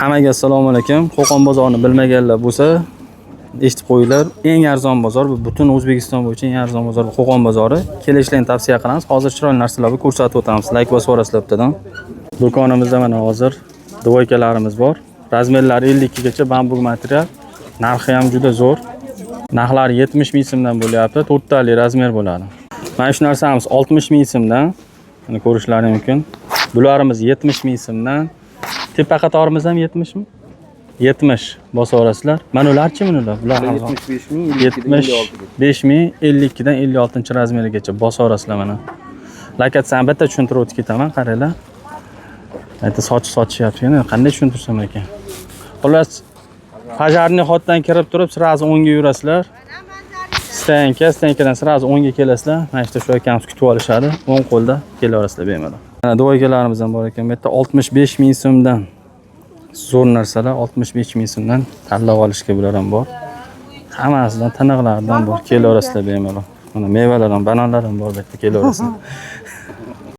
Hammaga assalomu alaykum. Qo'qon bozorini bilmaganlar bo'lsa, eshitib qo'yinglar. Eng arzon bozor bu butun O'zbekiston bo'yicha eng arzon bozor Qo'qon bozori. Kelishlarni tavsiya qilamiz. Hozir chiroyli narsalarni ko'rsatib o'tamiz. Like bosib o'rasizlar bittadan. Do'konimizda mana hozir dvoykalarimiz bor. Razmerlari 52 gacha bambuk material. Narxi ham juda zo'r. Narxlari 70 ming so'mdan bo'lyapti. 4 tali razmer bo'ladi. Mana shu narsamiz 60 ming so'mdan. Buni ko'rishlaring mumkin. Bularimiz 70 ming so'mdan. Tepa qatorimiz ham 70 mi? 70 bosib o'rasizlar. Mana ularchi bular? Bular 75 ming, 75 ming 52 dan 56 razmerigacha bosib o'rasizlar mana. Lakatsan bitta tushuntirib o'tib ketaman, qaranglar. Ayta sochishyapti. Qanday tushuntirsam ekan? Xullas, pajarniy xotdan kirib turib, sirazi o'ngga yurasizlar. Stankadan sirazi o'ngga kelasizlar. Mana shu akamiz kutib olishadi. O'ng qo'lda kelaverasizlar bemalol. Mana dvoykalarimiz ham bor ekan. Bu yerda 65 ming so'mdan zo'r narsalar 65 ming so'mdan tanlab olishga bular ham bor. Hammasidan tiniqlardan bor. Kelaverasizlar bemalol. Mana mevalar ham, bananlar ham bor bu yerda kelaverasizlar.